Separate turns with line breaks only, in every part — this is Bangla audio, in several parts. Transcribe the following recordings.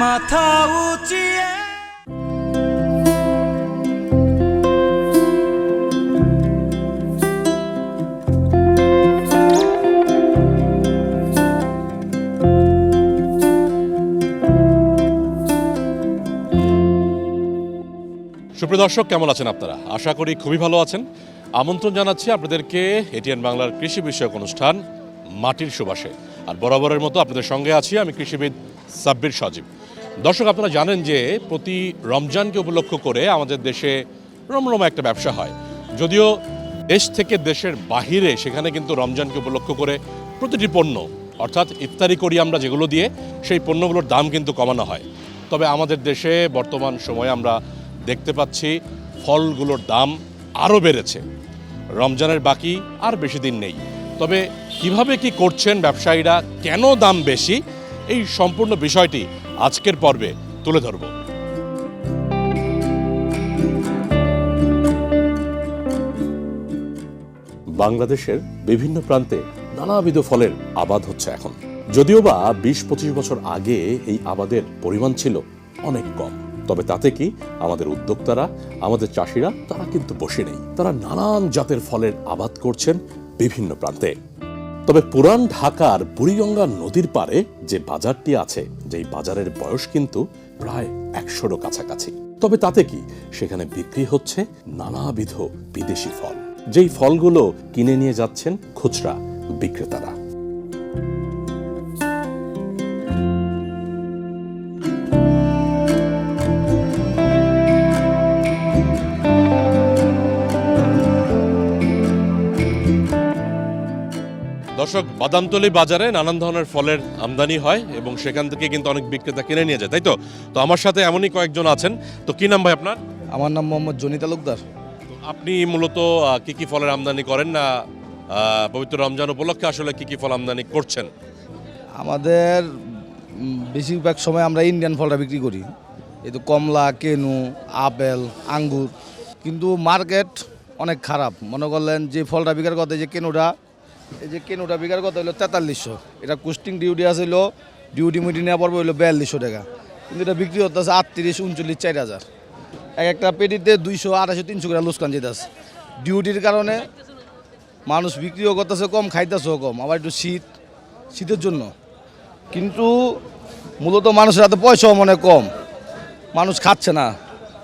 মাথা উঁচিয়ে।
সুপ্রিয় দর্শক, কেমন আছেন আপনারা? আশা করি খুবই ভালো আছেন। আমন্ত্রণ জানাচ্ছি আপনাদেরকে এটিএন বাংলার কৃষি বিষয়ক অনুষ্ঠান মাটির সুবাসে। আর বরাবরের মতো আপনাদের সঙ্গে আছি আমি কৃষিবিদ সাব্বির সজীব। দর্শক, আপনারা জানেন যে প্রতি রমজানকে উপলক্ষ করে আমাদের দেশে রমরমা একটা ব্যবসা হয়। যদিও দেশ থেকে দেশের বাহিরে সেখানে কিন্তু রমজানকে উপলক্ষ করে প্রতিটি পণ্য অর্থাৎ ইফতারি করি আমরা যেগুলো দিয়ে, সেই পণ্যগুলোর দাম কিন্তু কমানো হয়। তবে আমাদের দেশে বর্তমান সময়ে আমরা দেখতে পাচ্ছি ফলগুলোর দাম আরও বেড়েছে। রমজানের বাকি আর বেশি দিন নেই। তবে কিভাবে কি করছেন ব্যবসায়ীরা, কেন দাম বেশি, এই সম্পূর্ণ বিষয়টি আজকের পর্বে তুলে ধরব। বাংলাদেশের বিভিন্ন প্রান্তে নানাবিধ ফলের আবাদ হচ্ছে এখন। যদিও বা ২০-২৫ বছর আগে এই আবাদের পরিমাণ ছিল অনেক কম, তবে তাতে কি আমাদের উদ্যোক্তারা, আমাদের চাষিরা তারা কিন্তু বসে নেই। তারা নানান জাতের ফলের আবাদ করছেন বিভিন্ন প্রান্তে। তবে পুরান ঢাকার বুড়িগঙ্গা নদীর পারে যে বাজারটি আছে, যেই বাজারের বয়স কিন্তু প্রায় ১০০-র কাছাকাছি। তবে তাতে কি সেখানে বিক্রি হচ্ছে নানাবিধ বিদেশি ফল, যেই ফলগুলো কিনে নিয়ে যাচ্ছেন খুচরা বিক্রেতারা। দর্শক, বাদামতলী বাজারে নানান ধরনের ফলের আমদানি হয় এবং সেখান থেকে কিন্তু অনেক বিক্রেতা কিনে নিয়ে যায়, তাই তো? তো আমার সাথে এমনই কয়েকজন আছেন। তো কি নাম ভাই আপনার?
আমার নাম মোহাম্মদ জনি তালুকদার।
আপনি মূলত কি কি ফলের আমদানি করেন, না পবিত্র রমজান উপলক্ষে আসলে কি কি ফল আমদানি করছেন?
আমাদের বেশিরভাগ সময় আমরা ইন্ডিয়ান ফলটা বিক্রি করি। এই তো কমলা, কেনু, আপেল, আঙ্গুর। কিন্তু মার্কেট অনেক খারাপ। মনে করলেন যে ফলটা বিক্রির কথা, যে কেনুটা, এই যে কেনুটা বিক্রির কথা হলো ৪৩০০। এটা কোস্টিং ডিউটি আসলো, ডিউটি মিউটি নেওয়া পড়বে হলো ৪২০০ টাকা। কিন্তু এটা বিক্রি হতে আছে ৩৮, ৩৯, ৪,০০০। একটা পেটিতে ২০০, ২৫০, ৩০০ করে লুসকান যেতেছে। ডিউটির কারণে মানুষ বিক্রিও করতেছে কম, খাইতেছেও কম। আবার একটু শীতের জন্য কিন্তু মূলত মানুষের হাতে পয়সাও মনে কম, মানুষ খাচ্ছে না।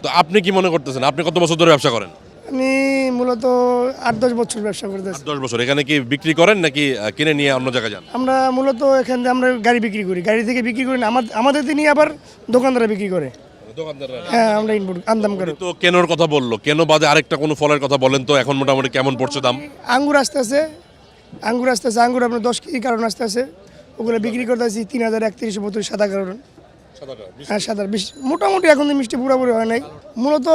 তো আপনি কি মনে করতেছেন, আপনি কত বছর ধরে ব্যবসা করেন?
আমি মূলত ৮-১০ বছর ব্যবসা করতেছি।
10 বছর। এখানে কি বিক্রি করেন নাকি কিনে নিয়ে অন্য জায়গায় যান?
আমরা মূলত এখান থেকে আমরা গাড়ি বিক্রি করি, গাড়ি থেকে বিক্রি করি না, আমাদের নিয়ে আবার দোকানদাররা বিক্রি করে। হ্যাঁ, আমরা ইনপুট আমদাম করি।
তো কেনোর কথা বললো, কেনো বাদে আরেকটা কোনো ফলের কথা বলেন তো, এখন মোটামুটি কেমন পড়ছে দাম?
আঙ্গুর আসতেছে, আঙ্গুর আপনার 10 কেজি কারণ আসতেছে, ওগুলো বিক্রি করতেছি ৩,০০০, ৩১-৩২ সাদা কারণ। হ্যাঁ, সাদা মোটামুটি এখন তো মিষ্টি পুরোপুরি হয় নাই। মূলত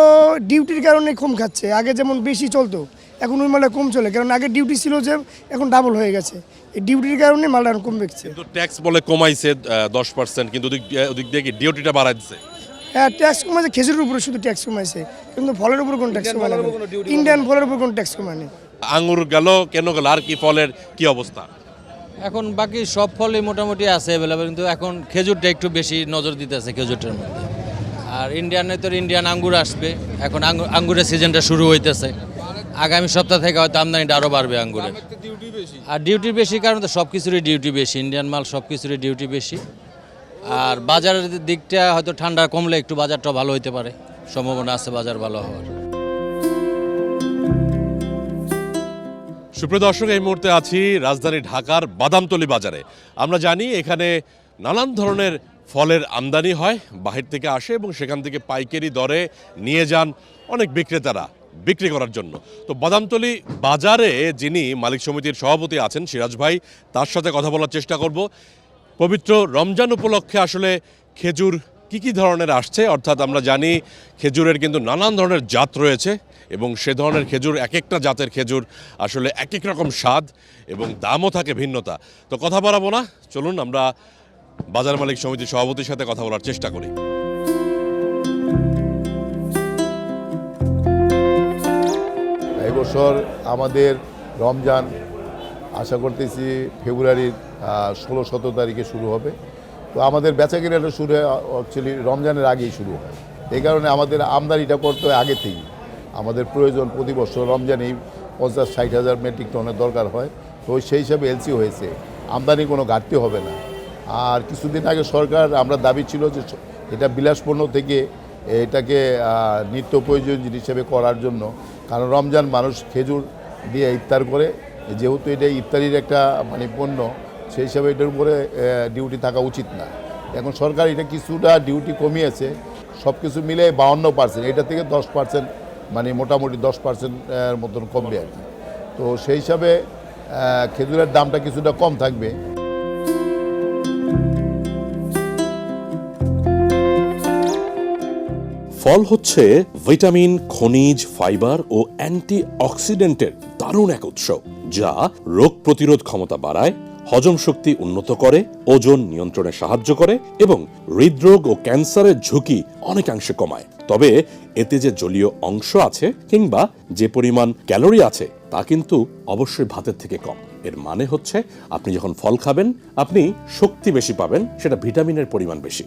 ডিউটির কারণে কম খাচ্ছে। আগে যেমন বেশি চলতো, এখন ওই মালটা কম চলে, কারণ আগে ডিউটি ছিল যে, এখন ডাবল হয়ে গেছে। এই ডিউটির কারণে মালটা কম বেচছে।
কিন্তু ট্যাক্স বলে কমাইছে 10%, কিন্তু ওদিক দিয়ে কি ডিউটিটা বাড়াই দিচ্ছে?
হ্যাঁ, ট্যাক্স কমাইছে, খেজুরের উপরে শুধু ট্যাক্স কমাইছে, কিন্তু ফলের উপর কোনো ট্যাক্স কমায় না। ইন্ডিয়ান ফলের উপর কোনো ট্যাক্স কমায় না।
আঙ্গুর গেল, কেন গেল, আর কি ফলের কি অবস্থা?
এখন বাকি সব ফলই মোটামুটি আছে অ্যাভেলেবেল, কিন্তু এখন খেজুরটা একটু বেশি নজর দিতেছে খেজুরটার মধ্যে। আর ইন্ডিয়ানে তো ইন্ডিয়ান আঙ্গুর আসবে, এখন আঙ্গুরের সিজনটা শুরু হইতেছে। আগামী সপ্তাহ থেকে হয়তো আমদানিটা আরও বাড়বে আঙ্গুরের। আর ডিউটি বেশি, কারণ তো সব কিছুরই ডিউটি বেশি, ইন্ডিয়ান মাল সব কিছুরই ডিউটি বেশি। আর বাজারের দিকটা হয়তো ঠান্ডা কমলে একটু বাজারটা ভালো হইতে পারে, সম্ভাবনা আছে বাজার ভালো হওয়ার।
সুপ্রিয় দর্শক, এই মুহূর্তে আছি রাজধানী ঢাকার বাদামতলী বাজারে। আমরা জানি এখানে নানান ধরনের ফলের আমদানি হয়, বাহির থেকে আসে এবং সেখান থেকে পাইকারি দরে নিয়ে যান অনেক বিক্রেতারা বিক্রি করার জন্য। তো বাদামতলী বাজারে যিনি মালিক সমিতির সভাপতি আছেন সিরাজ ভাই, তার সাথে কথা বলার চেষ্টা করব। পবিত্র রমজান উপলক্ষে আসলে খেজুর কি কি ধরনের আসছে, অর্থাৎ আমরা জানি খেজুরের কিন্তু নানান ধরনের জাত রয়েছে এবং সে ধরনের খেজুর, এক একটা জাতের খেজুর আসলে এক এক রকম স্বাদ এবং দামও থাকে ভিন্নতা। তো কথা বাড়াবো না, চলুন আমরা বাজার মালিক সমিতির সভাপতির সাথে কথা বলার চেষ্টা করি।
এই বছর আমাদের রমজান আশা করতেছি ফেব্রুয়ারির 16-17 তারিখে শুরু হবে তো আমাদের বেচা কেনাটা শুরু হয় অ্যাকচুয়ালি রমজানের আগেই শুরু হয়। এই কারণে আমাদের আমদানিটা করতে হয় আগে থেকেই। আমাদের প্রয়োজন প্রতি বছর রমজানেই 50-60 হাজার মেট্রিক টনের দরকার হয়। তো সেই হিসাবে এলসি হয়েছে, আমদানি কোনো ঘাটতি হবে না। আর কিছুদিন আগে সরকার, আমরা দাবি ছিল যে এটা বিলাসপণ্য থেকে এটাকে নিত্য প্রয়োজনীয় জিনিস হিসেবে করার জন্য, কারণ রমজান মানুষ খেজুর দিয়ে ইফতার করে, যেহেতু এটা ইফতারির একটা মানে পণ্য, সেই হিসাবে এটার উপরে ডিউটি থাকা উচিত না। এখন সরকার এটা কিছুটা ডিউটি কমিয়েছে, সব কিছু মিলে 52%, এটা থেকে 10%, মানে মোটামুটি 10% মতন কমবে আর কি। তো সেই হিসাবে খেজুরের দামটা কিছুটা কম থাকবে।
ফল হচ্ছে ভিটামিন, খনিজ, ফাইবার ও অ্যান্টি অক্সিডেন্টের দারুণ এক উৎস, যা রোগ প্রতিরোধ ক্ষমতা বাড়ায়, হজম শক্তি উন্নত করে, ওজন নিয়ন্ত্রণে সাহায্য করে এবং হৃদরোগ ও ক্যান্সারের ঝুঁকি অনেকাংশে কমায়। তবে এতে যে জলীয় অংশ আছে কিংবা যে পরিমাণ ক্যালোরি আছে তা কিন্তু অবশ্যই ভাতের থেকে কম। এর মানে হচ্ছে আপনি যখন ফল খাবেন আপনি শক্তি বেশি পাবেন, সেটা ভিটামিনের পরিমাণ বেশি।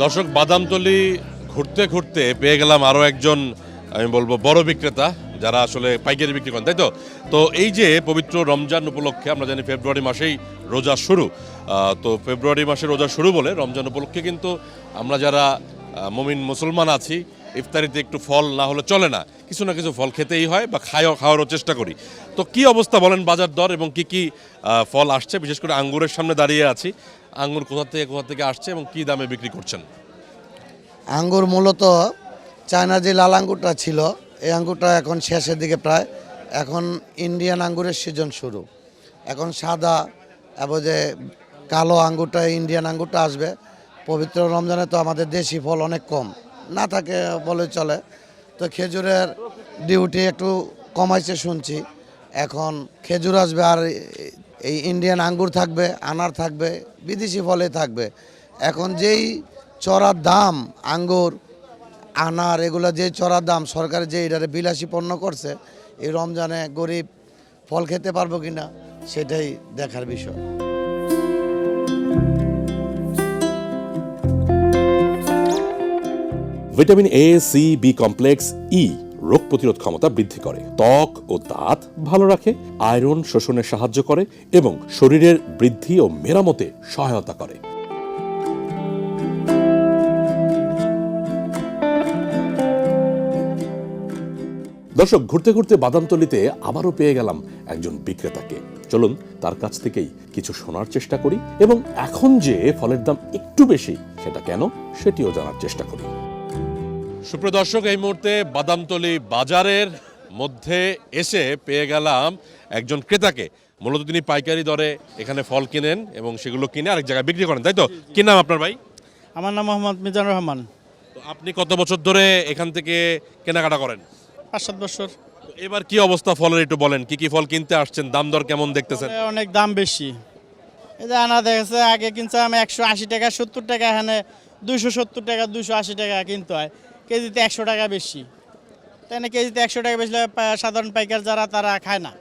দর্শক, বাদামতলী ঘুরতে ঘুরতে পেয়ে গেলাম আরও একজন, আমি বলবো বড় বিক্রেতা, যারা আসলে পাইকারি বিক্রি করেন, তাই তো? তো এই যে পবিত্র রমজান উপলক্ষে, আমরা জানি ফেব্রুয়ারি মাসেই রোজা শুরু, তো ফেব্রুয়ারি মাসে রোজা শুরু বলে রমজান উপলক্ষে কিন্তু আমরা যারা মুমিন মুসলমান আছি, ইফতারিতে একটু ফল না হলে চলে না, কিছু না কিছু ফল খেতেই হয় বা খাওয়ারও চেষ্টা করি। তো কি অবস্থা বলেন বাজার দর এবং কি কি ফল আসছে? বিশেষ করে আঙ্গুরের সামনে দাঁড়িয়ে আছি, আঙ্গুর কোথা থেকে আসছে এবং কি দামে বিক্রি করছেন?
আঙ্গুর মূলত চায়না যে লাল আঙ্গুরটা ছিল, এই আঙ্গুরটা এখন শেষের দিকে প্রায়। এখন ইন্ডিয়ান আঙ্গুরের সিজন শুরু। এখন সাদা এবং যে কালো আঙ্গুরটা, ইন্ডিয়ান আঙ্গুরটা আসবে। পবিত্র রমজানে তো আমাদের দেশি ফল অনেক কম, না থাকে বলে চলে। তো খেজুরের ডিউটি একটু কমাইছে শুনছি। এখন খেজুর আসবে, আর এই ইন্ডিয়ান আঙ্গুর থাকবে, আনার থাকবে, বিদেশি ফলে থাকবে। এখন যেই চড়ার দাম আঙ্গুর, আনার, এগুলো যে চড়ার দাম, সরকার যে এটারে বিলাসী পণ্য করছে, এই রমজানে গরিব ফল খেতে পারবো কিনা সেটাই দেখার বিষয়।
Vitamin A, C, B complex, E রোগ প্রতিরোধ ক্ষমতা বৃদ্ধি করে, ত্বক ও দাঁত ভালো রাখে, আয়রন শোষণে সাহায্য করে এবং শরীরের বৃদ্ধি ও মেরামতে সহায়তা করে। দর্শক, ঘুরতে ঘুরতে বাদামতলীতে আবারও পেয়ে গেলাম একজন বিক্রেতাকে। চলুন তার কাছ থেকেই কিছু শোনার চেষ্টা করি এবং এখন যে ফলের দাম একটু বেশি সেটা কেন সেটিও জানার চেষ্টা করি। সুপ্রিয় দর্শক, এই মুহূর্তে বাদামতলী বাজারের মধ্যে এসে পেয়ে গেলাম একজন ক্রেতাকে। মূলত তিনি পাইকারি দরে এখানে ফল কিনেন এবং সেগুলো কিনে আরেক জায়গায় বিক্রি করেন, তাই তো? কি নাম আপনার ভাই?
আমার নাম মোহাম্মদ মিজানুর রহমান।
তো আপনি কত বছর ধরে এখান থেকে কেনাকাটা করেন?
5-7 বছর।
এবার কি অবস্থা ফলের একটু বলেন, কি কি ফল কিনতে আসছেন, দাম দর কেমন দেখতেছেন?
অনেক দাম বেশি। এই যে আনা দেখেছে, আগে কিনছিলাম 180 টাকা 70 টাকা, এখানে 270 টাকা 280 টাকা কিনতে হয়। কেজিতে 100 টাকা বেশি। তাই না, কেজিতে 100 টাকা বেশি সাধারণ পাইকার যারা, তারা খায় না।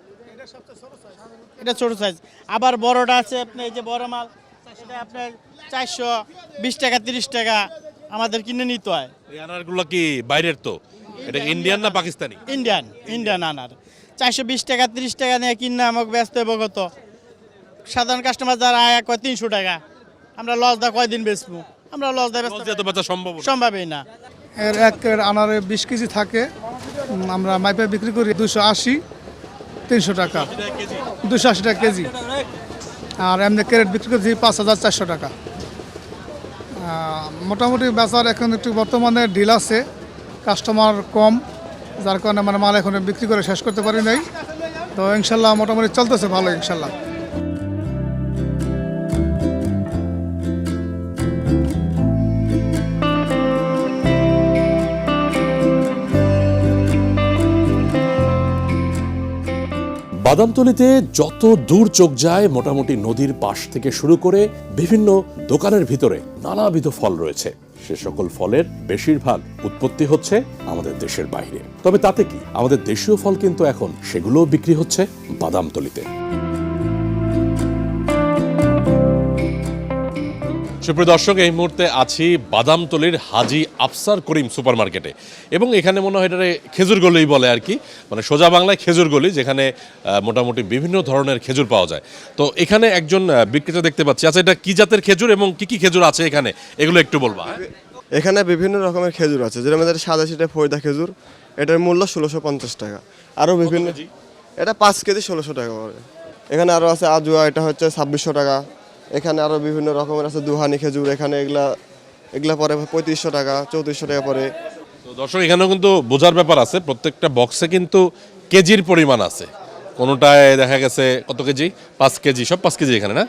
এটা ছোট সাইজ। আবার বড়টা আছে, আপনি এই যে বড় মাল, এটা আপনার 420 টাকা 30 টাকা আমাদের কিনে নিতে হয়।
এই আনারগুলো কি বাইরের? তো এটা ইন্ডিয়ান না পাকিস্তানি?
ইন্ডিয়ান আনার 420 টাকা 30 টাকা নিয়ে কিনে আমাকে ব্যস্ত হবে কত। সাধারণ কাস্টমার যারা আয় কয় 300 টাকা, আমরা লস দা কয়দিন বেচবো? আমরা লস দা বেচতে সম্ভবই না।
এর এক আনারে 20 কেজি থাকে, আমরা মাইপে বিক্রি করি 280-300 টাকা, 280 টাকা কেজি। আর এমনি ক্যারেট বিক্রি করছি 5400 টাকা। মোটামুটি বেচার এখন একটু বর্তমানে ডিল আছে, কাস্টমার কম, যার কারণে মানে মাল এখন বিক্রি করে শেষ করতে পারি নাই। তো ইনশাল্লাহ মোটামুটি চলতেছে ভালো ইনশাল্লাহ।
বাদামতলীতে যত দূর চোখ যায় মোটামুটি নদীর পাশ থেকে শুরু করে বিভিন্ন দোকানের ভিতরে নানাবিধ ফল রয়েছে। সে সকল ফলের বেশিরভাগ উৎপত্তি হচ্ছে আমাদের দেশের বাইরে। তবে তাতে কি, আমাদের দেশীয় ফল কিন্তু এখন সেগুলোও বিক্রি হচ্ছে বাদামতলীতে। সুপ্রিয় দর্শক, এই মুহূর্তে আছি বাদামতলীর হাজী আফসার করিম সুপার মার্কেটে, এবং এখানে মনে হয় এটারে খেজুর গলি বলে আর কি, মানে সোজা বাংলায় খেজুর গলি, যেখানে মোটামুটি বিভিন্ন ধরনের খেজুর পাওয়া যায়। তো এখানে একজন বিক্রেতা দেখতে পাচ্ছি। আচ্ছা, এটা কি জাতের খেজুর এবং কি কি খেজুর আছে এখানে, এগুলো একটু বলবা।
এখানে বিভিন্ন রকমের খেজুর আছে, যেটা আমাদের সাদা সিটে ফয়দা খেজুর, এটার মূল্য 1650 টাকা। আরও বিভিন্ন, এটা 5 কেজি 1600 টাকা পড়ে। এখানে আরও আছে আজুয়া, এটা হচ্ছে 2600 টাকা। এখানে আরও বিভিন্ন রকমের আছে দুহানি খেজুর, এখানে এগুলা পরে 3500 টাকা, 3400 টাকা পরে।
তো দর্শক, এখানেও কিন্তু বোঝার ব্যাপার আছে, প্রত্যেকটা বক্সে কিন্তু কেজির পরিমাণ আছে। কোনোটায় দেখা গেছে কত কেজি, 5 কেজি, সব 5 কেজি এখানে না।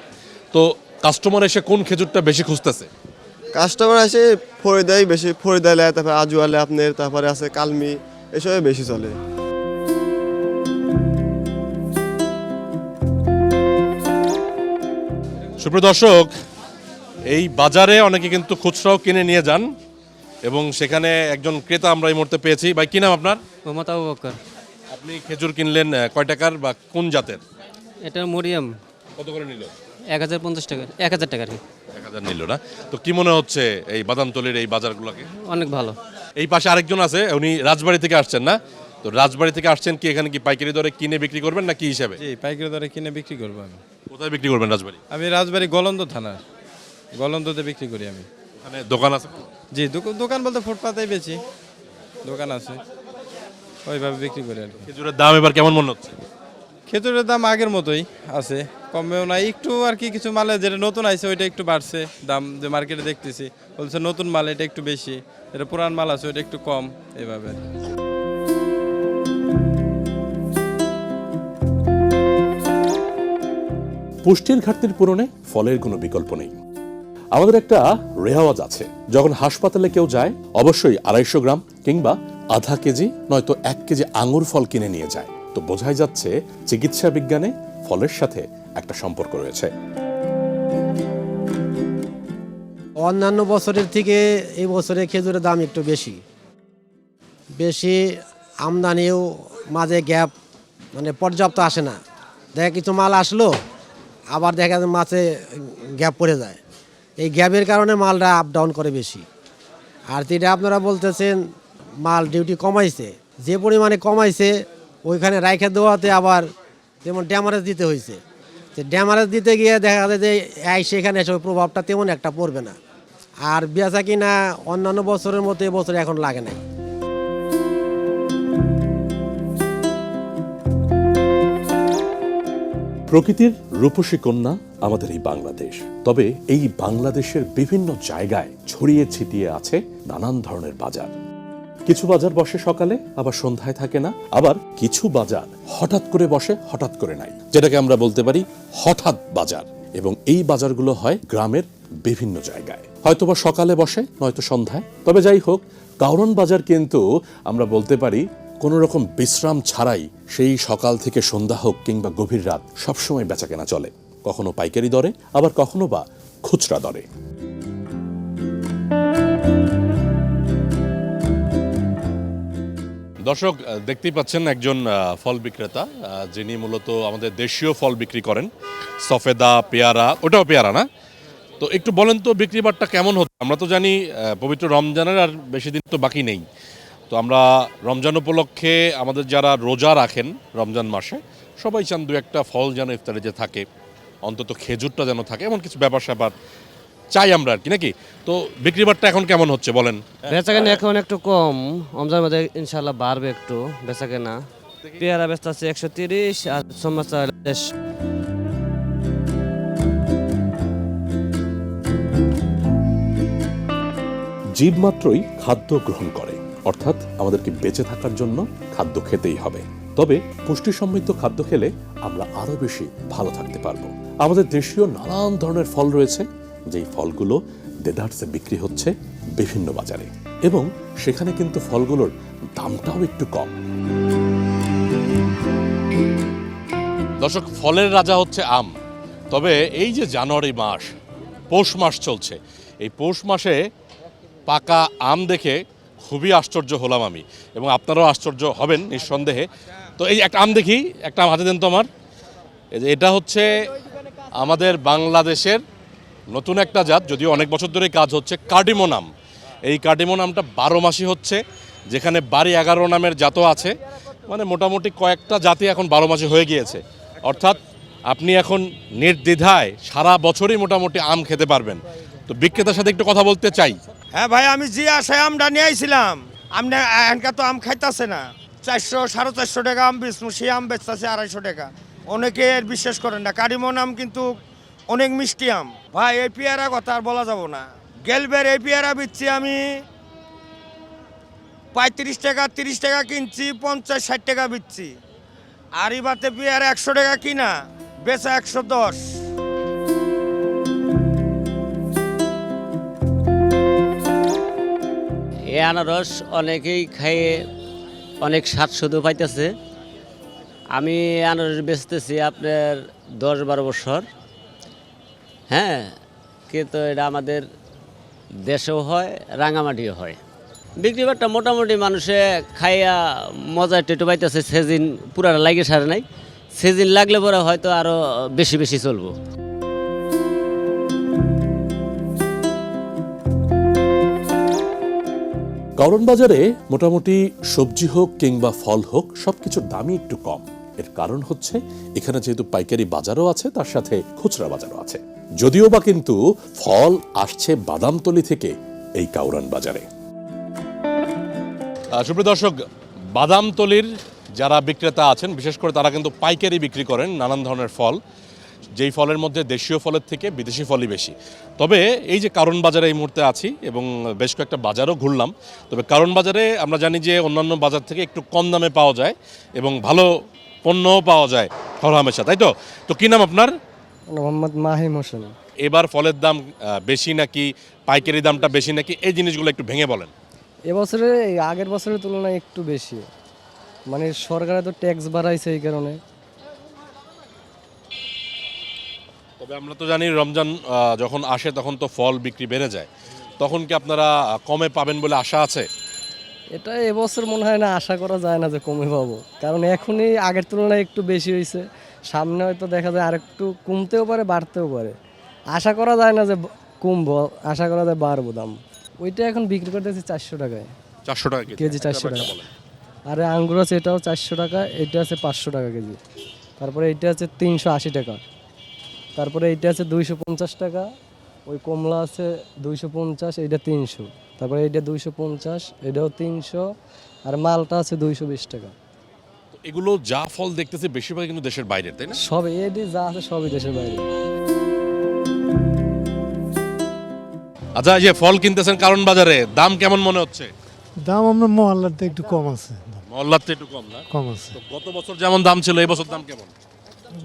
তো কাস্টমার এসে কোন খেজুরটা বেশি খুঁজতেছে?
কাস্টমার আসে ফরিদাই বেশি, ফরিদাই লেয়, তারপরে আজুয়ালে আপনার, তারপরে আছে কালমি, এসবে বেশি চলে।
সুপ্রিয় দর্শক, এই বাজারে অনেকে কিন্তু খুচরাও কিনে নিয়ে যান, এবং সেখানে একজন ক্রেতা আমরা এই মুহূর্তে পেয়েছি। ভাই, কি নাম আপনার?
মোহাম্মদ আবু বকর।
আপনি খেজুর কিনলেন কয় টাকার বা কোন জাতের?
এটা মরিয়াম।
কত করে নিল?
1050 টাকা, 1000 টাকা আর কি।
1000 নিল না? তো কি মনে হচ্ছে এই বাদামতলীর এই বাজারগুলোকে?
অনেক ভালো।
এই পাশে আরেকজন আছে, উনি রাজবাড়ি থেকে আসছেন না? তো রাজবাড়ি থেকে আসছেন কি, এখানে কি পাইকারি দরে কিনে বিক্রি করবেন না কি হিসাবে?
জি, পাইকারি দরে কিনে বিক্রি করবো আমি।
কোথায় বিক্রি করবেন রাজবাড়ি?
আমি রাজবাড়ি গলন্দ থানা, গলন্দতে বিক্রি করি আমি।
মানে দোকান আছে?
জি, দোকান বলতে ফুটপাতেই বেচি, দোকান আছে, ওইভাবে বিক্রি করি আর কি।
খেজুরের দাম এবার কেমন মনে হচ্ছে?
খেজুরের দাম আগের মতোই আছে, কমেও নাই, একটু আর কি কিছু মালে যেটা নতুন আছে ওইটা একটু বাড়ছে দাম, যে মার্কেটে দেখতেছি বলছে নতুন মাল এটা একটু বেশি, এটা পুরান মাল আছে ওইটা একটু কম, এইভাবে আর কি।
পুষ্টির ঘাটতির পূরণে ফলের কোনো বিকল্প নেই। আমাদের একটা রেওয়াজ আছে, যখন হাসপাতালে কেউ যায় অবশ্যই 250 গ্রাম কিংবা আধা কেজি নয়তো 1 কেজি আঙুর ফল কিনে নিয়ে যায়। তো বোঝাই যাচ্ছে চিকিৎসা বিজ্ঞানে ফলের সাথে একটা সম্পর্ক রয়েছে।
অন্যান্য বছরের থেকে এই বছরে খেজুরের দাম একটু বেশি, আমদানিও মাঝে গ্যাপ, মানে পর্যাপ্ত আসে না। দেখা কিছু মাল আসলো, আবার দেখা যায় মাছে গ্যাপ পড়ে যায়। এই গ্যাপের কারণে মালটা আপ ডাউন করে বেশি। আর যেটা আপনারা বলতেছেন মাল ডিউটি কমাইছে, যে পরিমাণে কমাইছে ওইখানে রাইখা দেওয়াতে আবার যেমন ড্যামারেজ দিতে হয়েছে, যে ড্যামারেজ দিতে গিয়ে দেখা যায় যে সেখানে এসে ওই প্রভাবটা তেমন একটা পড়বে না। আর বেচা কিনা অন্যান্য বছরের মতো এবছর এখন লাগে নাই।
প্রকৃতির রূপসী কন্যা আমাদের এই বাংলাদেশ। তবে এই বাংলাদেশের বিভিন্ন জায়গায় ছড়িয়ে ছিটিয়ে আছে নানান ধরনের বাজার। কিছু বাজার বসে সকালে, আবার সন্ধ্যায় থাকে না। আবার কিছু বাজার হঠাৎ করে বসে, হঠাৎ করে নাই, যেটাকে আমরা বলতে পারি হঠাৎ বাজার। এবং এই বাজারগুলো হয় গ্রামের বিভিন্ন জায়গায়, হয়তোবা সকালে বসে নয়তো সন্ধ্যায়। তবে যাই হোক, কারওয়ান বাজার কিন্তু আমরা বলতে পারি কোনো রকম বিশ্রাম ছাড়াই সেই সকাল থেকে সন্ধ্যা হোক কিংবা গভীর রাত সবসময় বেচাকেনা চলে, কখনো পাইকারি দরে, আবার কখনো বা খুচরা দরে। দর্শক, দেখতেই পাচ্ছেন একজন ফল বিক্রেতা, যিনি মূলত আমাদের দেশীয় ফল বিক্রি করেন, সফেদা, পেয়ারা। ওটাও পেয়ারা না? তো একটু বলেন তো বিক্রি বাট্টা কেমন হচ্ছে? আমরা তো জানি পবিত্র রমজানের আর বেশি দিন তো বাকি নেই। তো আমরা রমজান উপলক্ষে আমাদের যারা রোজা রাখেন রমজান মাসে, সবাই চান 2-1টা ফল যেন ইফতারে যে থাকে, অন্তত খেজুরটা যেন থাকে, এমন কিছু ব্যাপার স্যাপার চাই আমরা আর কি, নাকি? তো বিক্রি বাট্টা এখন কেমন হচ্ছে বলেন?
বেচাকেনা এখন একটু কম, রমজানের মধ্যে ইনশাল্লাহ বাড়বে একটু বেচাকেনা। পেয়ারা বেচতে আছে 130 আর সমস্যা।
জীব মাত্রই খাদ্য গ্রহণ করে, অর্থাৎ আমাদেরকে বেঁচে থাকার জন্য খাদ্য খেতেই হবে। তবে পুষ্টি সমৃদ্ধ খাদ্য খেলে আমরা আরো বেশি ভালো থাকতে পারবো। আমাদের দেশীয় নানান ধরনের ফল রয়েছে, যেই ফলগুলো দেদারসে বিক্রি হচ্ছে বিভিন্ন বাজারে, এবং সেখানে কিন্তু ফলগুলোর দামটাও একটু কম। দর্শক, ফলের রাজা হচ্ছে আম। তবে এই যে জানুয়ারি মাস, পৌষ মাস চলছে, এই পৌষ মাসে পাকা আম দেখে খুবই আশ্চর্য হলাম আমি, এবং আপনারাও আশ্চর্য হবেন নিঃসন্দেহে। তো এই একটা আম দেখি, একটা আম হাতে দেন তো আমার। এই যে এটা হচ্ছে আমাদের বাংলাদেশের নতুন একটা জাত, যদিও অনেক বছর ধরে কাজ হচ্ছে, কার্ডিমন আম। এই কার্ডিমন আমটা 12 মাসই হচ্ছে, যেখানে 12-11 নামের জাতও আছে, মানে মোটামুটি কয়েকটা জাতি এখন 12 মাসে হয়ে গিয়েছে। অর্থাৎ আপনি এখন নির্দ্বিধায় সারা বছরই মোটামুটি আম খেতে পারবেন। তো বিক্রেতার সাথে একটু কথা বলতে চাই।
হ্যাঁ ভাই, আমি যে আশায় আমটা নিয়ে আইছিলাম, আমটা এখানকার তো আম খাইতেছে না। 400-450 টাকা আম বেচবো, সেই আম বেচতেছে 250 টাকা। অনেকে এর বিশ্বাস করেন না। কারিমন আম কিন্তু অনেক মিষ্টি আম ভাই। এই পেয়ারা কথা আর বলা যাব না। গেলবের এই পেয়ারা বেচছি আমি 35 টাকা, 30 টাকা কিনছি, 50-60 টাকা বেচছি। আর এবারে পেয়ারা 100 টাকা কিনা, বেচা 110।
এই আনারস অনেকেই খাইয়ে অনেক স্বাদ শুধু পাইতেছে। আমি আনারস বেচতেছি আপনার 10-12 বছর। হ্যাঁ, কিন্তু এটা আমাদের দেশেও হয়, রাঙামাটিও হয়। বিক্রি বাট্টা মোটামুটি মানুষে খাইয়া মজা একটু পাইতেছে। সিজন পুরাটা লাগে সারে নাই, সিজন লাগলে পরে হয়তো আরও বেশি বেশি চলবো।
কারণ বাজারে মোটামুটি সবজি হোক কিংবা ফল হোক, সবকিছুর দামই একটু কম। এর কারণ হচ্ছে এখানে যেহেতু পাইকারি বাজারও আছে, তার সাথে খুচরা বাজারও আছে। যদিও বা কিন্তু ফল আসছে বাদামতলী থেকে এই কাউরান বাজারে। সুপ্রিয় দর্শক, বাদামতলীর যারা বিক্রেতা আছেন, বিশেষ করে তারা কিন্তু পাইকারি বিক্রি করেন নানান ধরনের ফল, যেই ফলের মধ্যে দেশীয় ফলের থেকে বিদেশি ফলই বেশি। তবে এই যে কারণ বাজারে এই মুহূর্তে আছি এবং বেশ কয়েকটা বাজারও ঘুরলাম। তবে কারণ বাজারে আমরা জানি যে অন্যান্য বাজার থেকে একটু কম দামে পাওয়া যায় এবং ভালো পণ্যও পাওয়া যায় হরহামেশা, তাই তো? তো কী নাম আপনার?
মোহাম্মদ মাহিম হোসেন।
এবার ফলের দাম বেশি নাকি পাইকারি দামটা বেশি নাকি, এই জিনিসগুলো একটু ভেঙে বলেন।
এবছরে আগের বছরের তুলনায় একটু বেশি, মানে সরকারে তো ট্যাক্স বাড়াইছে এই কারণে।
তবে আমরা তো জানি রমজান যখন আসে তখন তো ফল বিক্রি বেড়ে যায়, তখন কি আপনারা কমে পাবেন বলে আশা আছে?
এটা এবছর মনে হয় না, আশা করা যায় না যে কমে পাবো, কারণ এখনই আগের তুলনায় একটু বেশি হয়েছে। সামনে হয়তো দেখা যায় আরেকটু কমতেও পারে, বাড়তেও পারে। আশা করা যায় না যে কমবো, আশা করা যায় বাড়বো দাম। ওইটা এখন বিক্রি করতেছি 400 টাকায়।
400 টাকা
কেজি, 400 টাকা। আরে আঙ্গুর আছে, এটাও 400 টাকা, এটা আছে 500 টাকা কেজি। তারপরে এইটা আছে 380 টাকা। তারপরে এইটা আছে 250 টাকা। ওই কমলা আছে 250, এইটা 300। তারপরে এইটা 250, এটাও 300। আর মালটা আছে 220 টাকা।
এগুলো যা ফল দেখতেছি বেশিরভাগ কিন্তু দেশের বাইরে, তাই না?
সব এডি যা আছে সবই দেশের বাইরে।
আচ্ছা, এই যে ফল কিনতেছেন কারণ বাজারে, দাম কেমন মনে হচ্ছে?
দাম আমরা মহল্লাতে একটু কম আছে,
মহল্লাতে একটু কম না?
কম আছে।
তো গত বছর যেমন দাম ছিল, এই বছর দাম কেমন?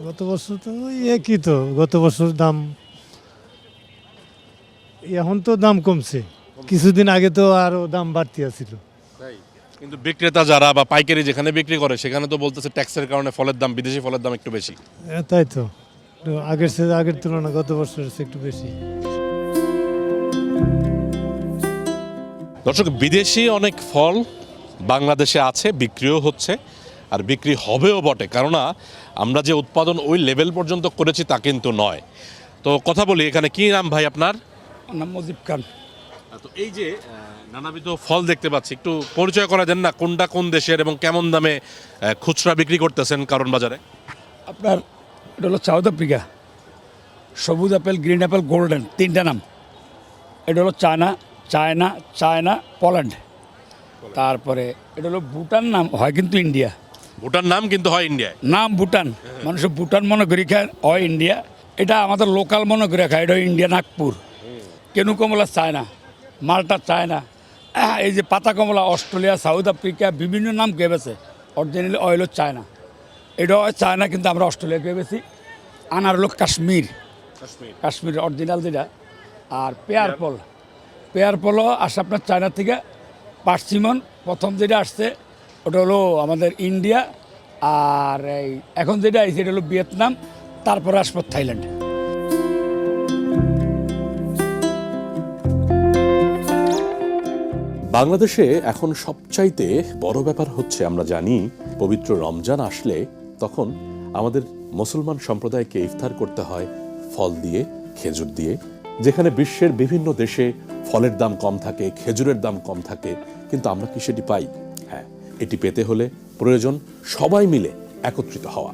গত বছর তো ওই একই, তো গত বছর দাম, এখন তো দাম কমছে। কিছুদিন আগে তো আরো দাম বাড়তি আছিল।
কিন্তু বিক্রেতা যারা বা পাইকারি যেখানে বিক্রি করে সেখানে তো বলতেছে ট্যাক্সের কারণে ফলের দাম, বিদেশি ফলের দাম একটু বেশি।
তাই তো, আগের তুলনায় গত বছরের চেয়ে একটু বেশি।
দর্শক, বিদেশি অনেক ফল বাংলাদেশে আছে, বিক্রিও হচ্ছে আর বিক্রি হবেও বটে, কেননা আমরা যে উৎপাদন ওই লেভেল পর্যন্ত করেছি তা কিন্তু নয়। তো কথা বলি, এখানে কি নাম ভাই আপনার?
নাম মজিব খান।
তো এই যে নানাবিধ ফল দেখতে পাচ্ছি, একটু পরিচয় করা দেন না, কোনটা কোন দেশের এবং কেমন দামে খুচরা বিক্রি করতেছেন কারণ বাজারে?
আপনার এটা হলো সাউথ আফ্রিকা, সবুজ আপেল, গ্রিন আপেল, গোল্ডেন, 3টা নাম। এটা হলো চায়না, পোল্যান্ড। তারপরে এটা হলো ভুটান, নাম হয় কিন্তু ইন্ডিয়া।
ভুটান নাম কিন্তু হয় ইন্ডিয়ায়,
নাম ভুটান, মানুষ ভুটান মনে করি খায়, হয় ইন্ডিয়া। এটা আমাদের লোকাল মনে করে খায়, এটা ইন্ডিয়া, নাগপুর। কেনু কমলা চায়না, মালটা চায়না, এই যে পাতা কমলা অস্ট্রেলিয়া, সাউথ আফ্রিকা, বিভিন্ন নাম কেবেছে। অরিজিনালি অয়েল চায়না, এটা হয় চায়না, কিন্তু আমরা অস্ট্রেলিয়া কেবেছি। আনার হলো কাশ্মীর অরিজিনাল যেটা। আর পেয়ার ফলও আসে আপনার চায়না থেকে। পার্সিমন প্রথম যেটা আসছে ওটা হলো আমাদের ইন্ডিয়া। আর এই এখন যেটা আসছে এটা হলো ভিয়েতনাম, তারপরে আসবো থাইল্যান্ড।
বাংলাদেশে এখন সবচাইতে বড় ব্যাপার হচ্ছে, আমরা জানি পবিত্র রমজান আসলে তখন আমাদের মুসলমান সম্প্রদায়কে ইফতার করতে হয় ফল দিয়ে, খেজুর দিয়ে। যেখানে বিশ্বের বিভিন্ন দেশে ফলের দাম কম থাকে, খেজুরের দাম কম থাকে, কিন্তু আমরা কি সেটি পাই? হ্যাঁ, এটি পেতে হলে প্রয়োজন সবাই মিলে একত্রিত হওয়া।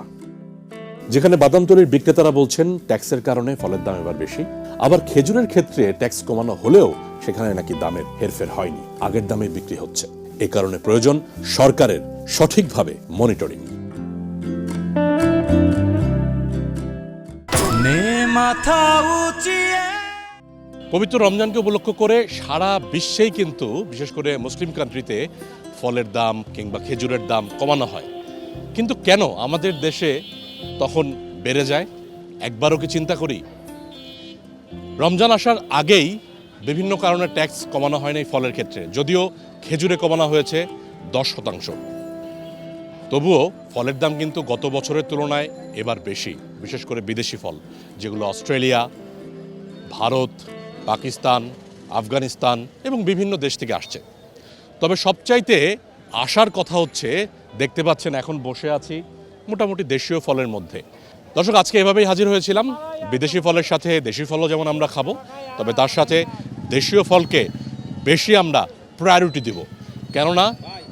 যেখানে বাদাম তৈরির বিক্রেতারা বলছেন ট্যাক্সের কারণে ফলের দাম এবার বেশি, আবার খেজুরের ক্ষেত্রে ট্যাক্স কমানো হলেও সেখানে নাকি দামের হেরফের হয়নি, আগের দামে বিক্রি হচ্ছে। এ কারণে প্রয়োজন সরকারের সঠিকভাবে মনিটরিং। পবিত্র রমজানকে উপলক্ষ করে সারা বিশ্বেই কিন্তু, বিশেষ করে মুসলিম কান্ট্রিতে ফলের দাম কিংবা খেজুরের দাম কমানো হয়, কিন্তু কেন আমাদের দেশে তখন বেড়ে যায়? একবারও কি চিন্তা করি? রমজান আসার আগেই বিভিন্ন কারণে ট্যাক্স কমানো হয়নি ফলের ক্ষেত্রে, যদিও খেজুরে কমানো হয়েছে 10%। তবুও ফলের দাম কিন্তু গত বছরের তুলনায় এবার বেশি, বিশেষ করে বিদেশি ফল যেগুলো অস্ট্রেলিয়া, ভারত, পাকিস্তান, আফগানিস্তান এবং বিভিন্ন দেশ থেকে আসছে। তবে সবচাইতে আসার কথা হচ্ছে, দেখতে পাচ্ছেন এখন বসে আছি মোটামুটি দেশীয় ফলের মধ্যে। দর্শক, আজকে এভাবেই হাজির হয়েছিলাম। বিদেশি ফলের সাথে দেশি ফলও যেমন আমরা খাবো, তবে তার সাথে দেশীয় ফলকে বেশি আমরা প্রায়োরিটি দিব। কেননা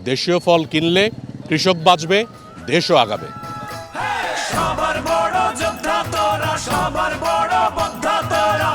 দেশীয় ফল কিনলে কৃষক বাঁচবে, দেশও আগাবে।
সবার বড় যোদ্ধা তোরা, সবার বড় যোদ্ধা তোরা।